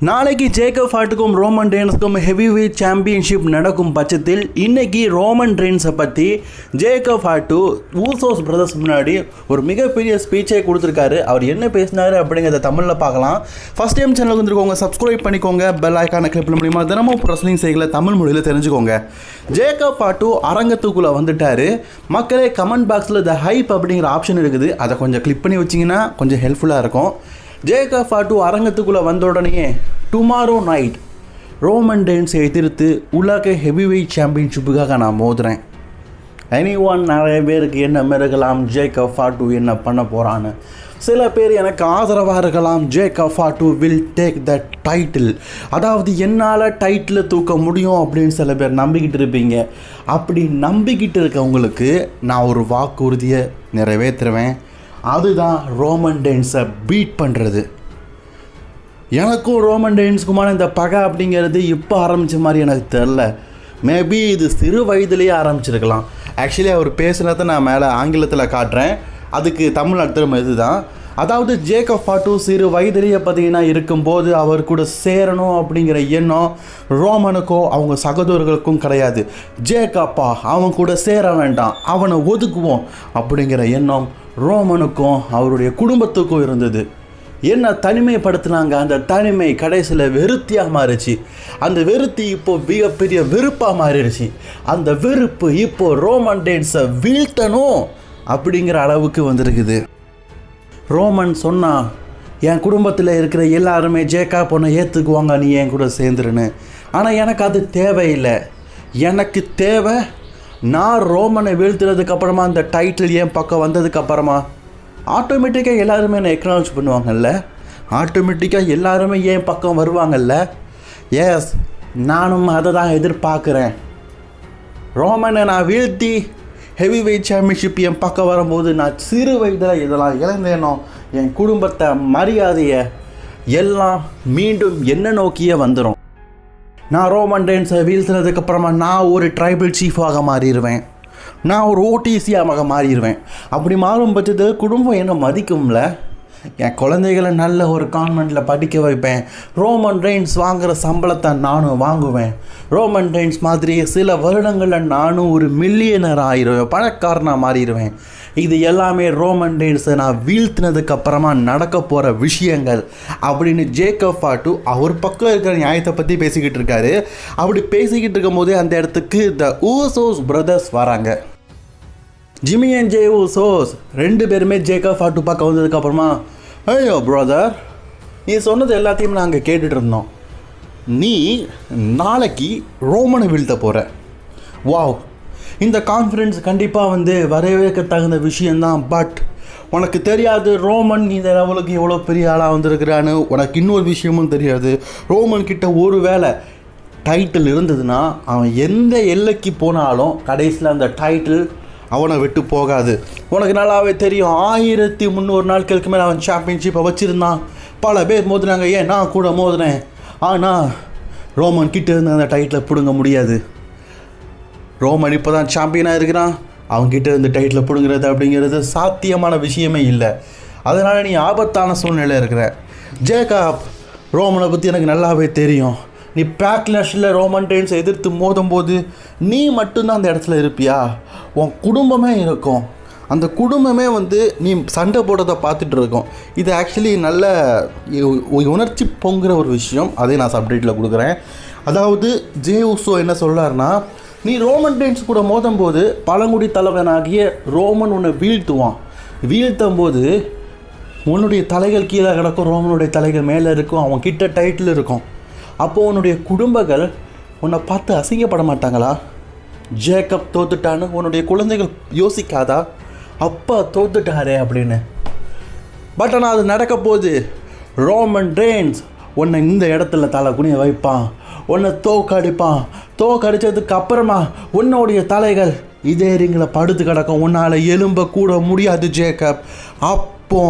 நாளைக்கு ஜேக்கப் ஹார்ட்டுக்கும் ரோமன் ரெயின்ஸுக்கும் ஹெவி வெயிட் சாம்பியன்ஷிப் நடக்கும் பட்சத்தில் இன்னைக்கு ரோமன் ரெயின்ஸை பற்றி ஜேக்கப் ஹார்ட்டு ஊசோஸ் பிரதர்ஸ் முன்னாடி ஒரு மிகப்பெரிய ஸ்பீச்சை கொடுத்துருக்காரு. அவர் என்ன பேசினார் அப்படிங்கிறத தமிழில் பார்க்கலாம். ஃபஸ்ட் டைம் சேனலுக்கு வந்துருக்கோங்க, சப்ஸ்கிரைப் பண்ணிக்கோங்க, பெல் ஐக்கான கிளிக் பண்ண முடியுமா தினமும் ரெஸ்லிங் செய்யல தமிழ் மொழியில் தெரிஞ்சுக்கோங்க. ஜேக்கப் ஹார்ட்டு அரங்கத்துக்குள்ளே வந்துட்டார். மக்களே கமெண்ட் பாக்ஸில் த ஹைப் அப்படிங்கிற ஆப்ஷன் இருக்குது, அதை கொஞ்சம் கிளிக் பண்ணி வச்சிங்கன்னா கொஞ்சம் ஹெல்ப்ஃபுல்லாக இருக்கும். ஜேக்கப் ஹார்ட்டு அரங்கத்துக்குள்ளே வந்த உடனே டுமாரோ நைட் ரோமன் ரெயின்ஸை எதிர்த்து உலக ஹெவி வெயிட் சாம்பியன்ஷிப்புக்காக நான் மோதுறேன். நிறைய பேருக்கு என்ன இருக்கலாம், ஜேக்கப் ஹார்ட்டு என்ன பண்ண போகிறான்னு. சில பேர் எனக்கு ஆதரவாக இருக்கலாம், Jacob heart will take the title, அதாவது என்னால் டைட்டில் தூக்க முடியும் அப்படின்னு சில பேர் நம்பிக்கிட்டு இருப்பீங்க. அப்படி நம்பிக்கிட்டு இருக்கவங்களுக்கு நான் ஒரு வாக்குறுதியை நிறைவேற்றுவேன். அதுதான் ரோமன் ரெயின்ஸை பீட் பண்ணுறது. எனக்கும் ரோமன் ரெயின்ஸுக்குமான இந்த பகை அப்படிங்கிறது இப்போ ஆரம்பித்த மாதிரி எனக்கு தெரில. மேபி இது சிறு வயதுலேயே ஆரம்பிச்சிருக்கலாம். ஆக்சுவலி அவர் பேசுனதை நான் மேலே ஆங்கிலத்தில் காட்டுறேன், அதுக்கு தமிழ் அர்த்தம் இதுதான். அதாவது ஜேக்கப் ஹார்ட்டு சிறு வயதிலேயே பார்த்தீங்கன்னா இருக்கும்போது அவர் கூட சேரணும் அப்படிங்கிற எண்ணம் ரோமனுக்கோ அவங்க சகோதரர்களுக்கும் கிடையாது. ஜேக்கப்பா அவன் கூட சேர வேண்டாம், அவனை ஒதுக்குவோம் அப்படிங்கிற எண்ணம் ரோமனுக்கும் அவருடைய குடும்பத்துக்கும் இருந்தது. என்ன தனிமைப்படுத்தினாங்க, அந்த தனிமை கடைசியில் வெறுத்தியாக மாறிடுச்சு. அந்த வெறுத்தி இப்போது மிகப்பெரிய வெறுப்பாக மாறிடுச்சு. அந்த வெறுப்பு இப்போது ரோமன் ரெயின்ஸை வீழ்த்தணும் அப்படிங்கிற அளவுக்கு வந்திருக்குது. ரோமன் சொன்னால் என் குடும்பத்தில் இருக்கிற எல்லாருமே ஜேக்கப் பொண்ணை ஏற்றுக்குவாங்க, நீ என் கூட சேர்ந்துருன்னு. ஆனால் எனக்கு அது தேவையில்லை. எனக்கு தேவை நான் ரோமனை வீழ்த்துறதுக்கப்புறமா அந்த டைட்டில் என் பக்கம் வந்ததுக்கப்புறமா ஆட்டோமேட்டிக்காக எல்லாருமே என்னை எக்னாலஜ் பண்ணுவாங்கல்ல, ஆட்டோமேட்டிக்காக எல்லாருமே என் பக்கம் வருவாங்கல்ல. எஸ், நானும் அதை தான் எதிர்பார்க்குறேன். ரோமனை நான் வீழ்த்தி ஹெவி வெயிட் சாம்பியன்ஷிப் என் பக்கம் வரும்போது நான் சிறு வயதில் இதெல்லாம் இழந்தேனோ என் குடும்பத்தை மரியாதையை எல்லாம் மீண்டும் என்ன நோக்கியே வந்துடும். நான் ரோமன் ரெயின்ஸை வீழ்த்தினதுக்கப்புறமா நான் ஒரு ட்ரைபல் சீஃபாக மாறிடுவேன், நான் ஒரு ஓடிசியாக மாறிடுவேன். அப்படி மாறும் பட்சத்தில் குடும்பம் என்ன மதிக்கும்ல. என் குழந்தைகளை நல்ல ஒரு கான்வென்ட்டில் படிக்க வைப்பேன். ரோமன் ரெயின்ஸ் வாங்குகிற சம்பளத்தை நானும் வாங்குவேன். ரோமன் ரெயின்ஸ் மாதிரியே சில வருடங்களில் நானும் ஒரு மில்லியனர் ஆகிடுவேன், பணக்காரனாக மாறிடுவேன். இது எல்லாமே ரோமன் ரெயின்ஸை நான் வீழ்த்தினதுக்கப்புறமா நடக்க போகிற விஷயங்கள் அப்படின்னு ஜேக்கப் ஹார்ட்டு அவர் பக்கம் இருக்கிற நியாயத்தை பற்றி பேசிக்கிட்டு இருக்காரு. அப்படி பேசிக்கிட்டு இருக்கும் போதே அந்த இடத்துக்கு த ஊசோஸ் பிரதர்ஸ் வராங்க. ஜிம்மி அண்ட் ஜே ஊசோஸ் ரெண்டு பேருமே ஜேக்கப் ஹார்ட்டு பக்கம் வந்ததுக்கப்புறமா, ஐயோ பிரதர், நீ சொன்னது எல்லாத்தையும் நாங்கள் கேட்டுட்டு இருந்தோம். நீ நாளைக்கு ரோமனை வீழ்த்த போகிற. வாவ், இந்த கான்ஃபரன்ஸ் கண்டிப்பாக வரவேற்க தகுந்த விஷயந்தான். பட் உனக்கு தெரியாது ரோமன் இந்த லெவலுக்கு எவ்வளோ பெரிய ஆளாக வந்திருக்கிறான்னு. உனக்கு இன்னொரு விஷயமும் தெரியாது. ரோமன் கிட்ட ஒரு வேளை டைட்டில் இருந்ததுன்னா அவன் எந்த எல்லைக்கு போனாலும் கடைசியில் அந்த டைட்டில் அவனை விட்டு போகாது. உனக்கு நல்லாவே தெரியும், 1300 நாட்களுக்கு மேலே அவன் சாம்பியன்ஷிப்பை வச்சுருந்தான். பல பேர் மோதினாங்க, ஏன் நான் கூட மோதினேன். ஆனால் ரோமன் கிட்ட இருந்து அந்த டைட்டிலை பிடுங்க முடியாது. ரோமன் இப்போ தான் சாம்பியனாக இருக்கிறான், அவங்ககிட்ட இருந்து டைட்டில் பிடுங்கிறது அப்படிங்கிறது சாத்தியமான விஷயமே இல்லை. அதனால் நீ ஆபத்தான சூழ்நிலை இருக்கிற. ஜேக்கப், ரோமனை பற்றி எனக்கு நல்லாவே தெரியும். நீ பேக்லாஷில் ரோமன் ரெயின்ஸை எதிர்த்து மோதும் போது நீ மட்டும்தான் அந்த இடத்துல இருப்பியா? உன் குடும்பமே இருக்கும். அந்த குடும்பமே நீ சண்டை போடுறதை பார்த்துட்டு இருக்கோம். இது ஆக்சுவலி நல்ல உணர்ச்சி பொங்குற ஒரு விஷயம். அதை நான் சப்டேட்டில் கொடுக்குறேன். அதாவது ஜே ஊசோ என்ன சொல்கிறாருன்னா, நீ ரோமன் ரெயின்ஸ் கூட மோதும் போது பழங்குடி தலைவனாகிய ரோமன் உன்னை வீழ்த்துவான். வீழ்த்தும் போது உன்னுடைய தலைகள் கீழே கிடக்கும், ரோமனுடைய தலைகள் மேலே இருக்கும், அவன் கிட்ட டைட்டில் இருக்கும். அப்போது உன்னுடைய குடும்பங்கள் உன்னை பார்த்து அசிங்கப்பட மாட்டாங்களா? ஜேக்கப் தோத்துட்டான்னு உன்னுடைய குழந்தைகள் யோசிக்காதா, அப்பா தோத்துட்டாரே அப்படின்னு? பட் ஆனால் அது நடக்க போகுது. ரோமன் ரெயின்ஸ் உன்னை இந்த இடத்துல தலை குனிய வைப்பான், உன்னை தோக்கடிப்பான். தோக்கடிச்சதுக்கு அப்புறமா உன்னுடைய தலைகள் இதே ரிங்கில் படுத்து கிடக்கும், உன்னால் எலும்ப கூட முடியாது ஜேக்கப். அப்போ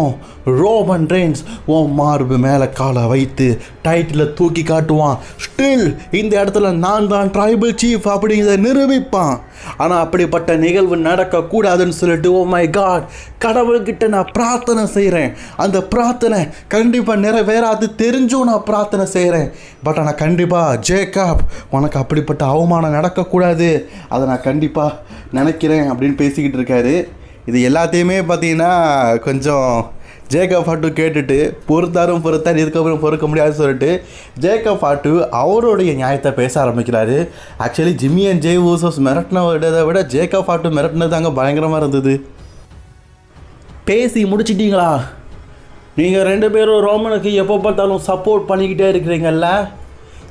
ரோமன் ரெயின்ஸ் உன் மார்பு மேலே காலை வைத்து டைட்டில் தூக்கி காட்டுவான். ஸ்டில் இந்த இடத்துல நான் தான் ட்ரைபல் சீஃப் அப்படிங்கிறத நிரூபிப்பான். ஆனால் அப்படிப்பட்ட நிகழ்வு நடக்கக்கூடாதுன்னு சொல்லிட்டு ஓ மை காட், கடவுள்கிட்ட நான் பிரார்த்தனை செய்கிறேன். அந்த பிரார்த்தனை கண்டிப்பாக நிறைவேறாது தெரிஞ்சும் நான் பிரார்த்தனை செய்கிறேன். பட் ஆனால் கண்டிப்பாக ஜேக்கப் உனக்கு அப்படிப்பட்ட அவமானம் நடக்கக்கூடாது, அதை நான் கண்டிப்பாக நினைக்கிறேன் அப்படின்னு பேசிக்கிட்டு இருக்காரு. இது எல்லாத்தையுமே பார்த்தீங்கன்னா கொஞ்சம் ஜேக்கப் ஃபாட்டு கேட்டுட்டு பொறுத்தார் இதுக்கப்புறம் பொறுக்க முடியாதுன்னு சொல்லிட்டு ஜேக்கப் ஃபாட்டு அவருடைய நியாயத்தை பேச ஆரம்பிக்கிறாரு. Actually Jimmy and Jey Usos மிரட்டினதை விட ஜேக்கப் ஃபாட்டு மிரட்டினது அங்கே பயங்கரமாக இருந்தது. பேசி முடிச்சிட்டிங்களா? நீங்கள் 2 பேரும் ரோமனுக்கு எப்போ பார்த்தாலும் சப்போர்ட் பண்ணிக்கிட்டே இருக்கிறீங்கல்ல.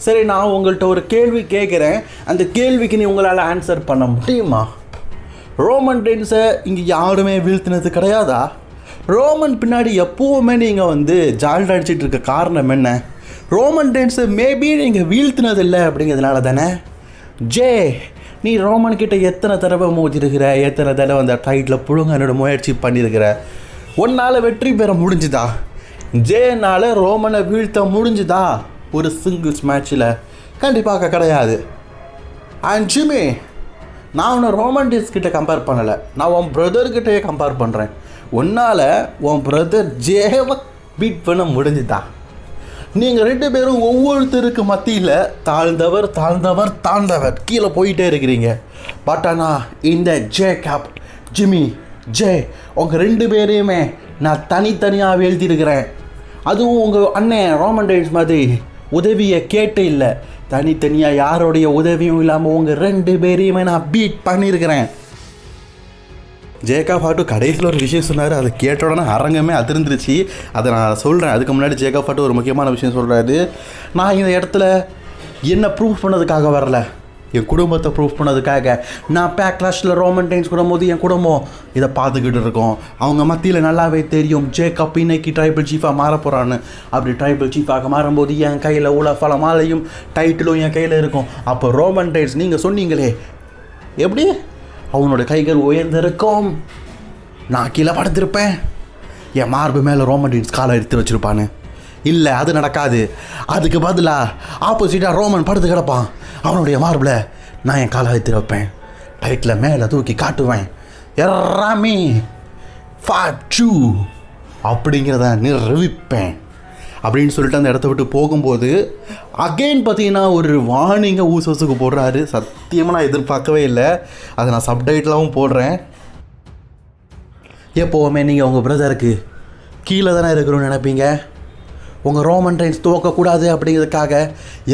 சரி, நான் உங்கள்கிட்ட ஒரு கேள்வி கேட்குறேன். அந்த கேள்விக்கு நீ உங்களால் ஆன்சர் பண்ண முடியுமா? ரோமன் ரெயின்ஸை இங்கே யாருமே வீழ்த்தினது கிடையாதா? ரோமன் பின்னாடி எப்போவுமே நீங்கள் ஜால்ட் அடிச்சிட்டு இருக்க காரணம் என்ன? ரோமன் ரெயின்ஸை மேபி நீங்கள் வீழ்த்தினதில்லை அப்படிங்கிறதுனால தானே? ஜே, நீ ரோமன் கிட்ட எத்தனை தடவை மோதிருக்கிற, எத்தனை தடவை அந்த டைட்டில் புழுங்கனோட முயற்சி பண்ணியிருக்கிற? ஒன்னால் வெற்றி பெற முடிஞ்சுதா? ஜேனால் ரோமனை வீழ்த்த முடிஞ்சுதா ஒரு சிங்கிள்ஸ் மேட்ச்சில்? கண்டிப்பாக கிடையாது. அண்ட் ஜிம்மி, நான் உன்னை ரோமன் ரெயின்ஸ் கிட்ட கம்பேர் பண்ணலை, நான் உன் பிரதர்கிட்டயே கம்பேர் பண்ணுறேன். உன்னால் உன் பிரதர் ஜேவை பீட் பண்ண முடிஞ்சுதா? நீங்கள் 2 பேரும் ஒவ்வொருத்தருக்கு மத்தியில் தாழ்ந்தவர் கீழே போயிட்டே இருக்கிறீங்க. பட் ஆனால் இந்த ஜேக்கப், ஜிம்மி, ஜே உங்கள் 2 பேரையுமே நான் தனித்தனியாக எழுதியிருக்கிறேன். அதுவும் உங்கள் அண்ணன் ரோமன் ரெயின்ஸ் மாதிரி உதவியை கேட்டு இல்லை, தனித்தனியாக யாருடைய உதவியும் இல்லாமல் உங்கள் 2 பேரையுமே நான் பீட் பண்ணியிருக்கிறேன். ஜேக்கப் ஃபாட்டு கடைசியில் ஒரு விஷயம் சொன்னார். அதை கேட்ட உடனே அரங்கமே அதிர்ந்துருச்சு. அதை நான் சொல்கிறேன். அதுக்கு முன்னாடி ஜேக்கப் ஃபாட்டு ஒரு முக்கியமான விஷயம் சொல்கிறாரு. நான் இந்த இடத்துல என்னை ப்ரூஃப் பண்ணதுக்காக வரல, என் குடும்பத்தை ப்ரூஃப் பண்ணதுக்காக. நான் பேக்லாஷில் ரோமன் ரெயின்ஸ் கூடும்போது என் குடும்பம் இதை பார்த்துக்கிட்டு இருக்கோம். அவங்க மத்தியில் நல்லாவே தெரியும் ஜேக்கப் இன்னைக்கு ட்ரைபல் சீஃபாக மாற போகிறான்னு. அப்படி ட்ரைபல் சீஃபாக மாறும்போது என் கையில் உலக மாலையும் டைட்டிலும் என் கையில் இருக்கும். அப்போ ரோமன் ரெயின்ஸ் நீங்கள் சொன்னீங்களே, எப்படி அவனோட கைகள் உயர்ந்திருக்கும், நான் கீழே படுத்திருப்பேன், என் மார்பு மேலே ரோமன் ரெயின்ஸ் காலை எடுத்து வச்சுருப்பான்னு. இல்லை, அது நடக்காது. அதுக்கு பதிலாக ஆப்போசிட்டாக ரோமன் படுத்து கிடப்பான். அவனுடைய மார்பில் நான் என் காலை எடுத்து வைப்பேன், டைட்டில் மேலே தூக்கி காட்டுவேன், எறாமி ஃபாட்டு அப்படிங்கிறத நிரூபிப்பேன் அப்படின்னு சொல்லிட்டு அந்த இடத்த விட்டு போகும்போது அகெயின் பார்த்தீங்கன்னா ஒரு வார்னிங்கை ஊசோஸுக்கு போடுறாரு. சத்தியமாக நான் எதிர்பார்க்கவே இல்லை. அதை நான் சப்டைட்டிலாகவும் போடுறேன். எப்போவுமே நீங்கள் உங்கள் பிரதருக்கு கீழே தானே இருக்கணும்னு நினைப்பீங்க. உங்கள் ரோமன் ரெயின்ஸ் துவக்கக்கூடாது அப்படிங்கிறதுக்காக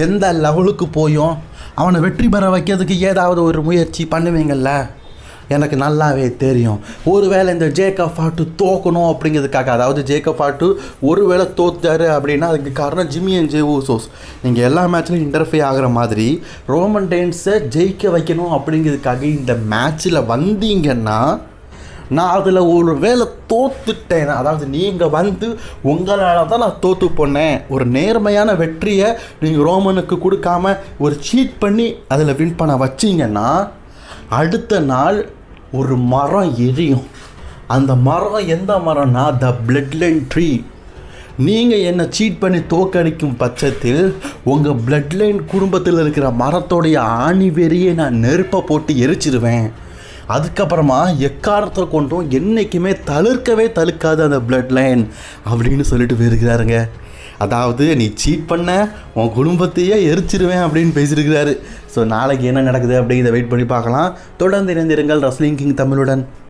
எந்த லெவலுக்கு போயும் அவனை வெற்றி பெற வைக்கிறதுக்கு ஏதாவது ஒரு முயற்சி பண்ணுவீங்கள்ல. எனக்கு நல்லாவே தெரியும். ஒருவேளை இந்த ஜேக்கப் ஃபாட்டு தோக்கணும் அப்படிங்கிறதுக்காக, அதாவது ஜேக்கப் ஃபாட்டு ஒருவேளை தோத்தாரு அப்படின்னா அதுக்கு காரணம் ஜிம்மி அண்ட் ஜே ஊசோஸ். நீங்கள் எல்லா மேட்ச்லையும் இன்டர்ஃபியர் ஆகிற மாதிரி ரோமன் ரெயின்ஸை ஜெயிக்க வைக்கணும் அப்படிங்கிறதுக்காக இந்த மேட்ச்சில் வந்தீங்கன்னா நான் அதில் ஒரு வேளை தோத்துட்டேன். அதாவது நீங்கள் உங்களால் தான் நான் தோற்று போனேன். ஒரு நேர்மையான வெற்றியை நீங்கள் ரோமனுக்கு கொடுக்காம ஒரு சீட் பண்ணி அதில் வின் பண்ண வச்சிங்கன்னா அடுத்த நாள் ஒரு மரம் எரியும். அந்த மரம் எந்த மரம்னா த பிளட் லைன் ட்ரீ. நீங்கள் என்னை சீட் பண்ணி தோக்கடிக்கும் பட்சத்தில் உங்கள் பிளட் லைன் குடும்பத்தில் இருக்கிற மரத்தோடைய ஆணி வெறியை நான் நெருப்பை போட்டு எரிச்சிருவேன். அதுக்கப்புறமா எக்காரத்தை கொண்டும் என்றைக்குமே தழுக்காது அந்த பிளட் லைன் அப்படின்னு சொல்லிட்டு போயிருக்கிறாருங்க. அதாவது நீ சீட் பண்ண உன் குடும்பத்தையே எரிச்சிருவேன் அப்படின்னு பேசியிருக்கிறாரு. ஸோ நாளைக்கு என்ன நடக்குது அப்படிங்கிறத வெயிட் பண்ணி பார்க்கலாம். தொடர்ந்து இணைந்திருங்கள் ரெஸ்லிங் கிங் தமிழுடன்.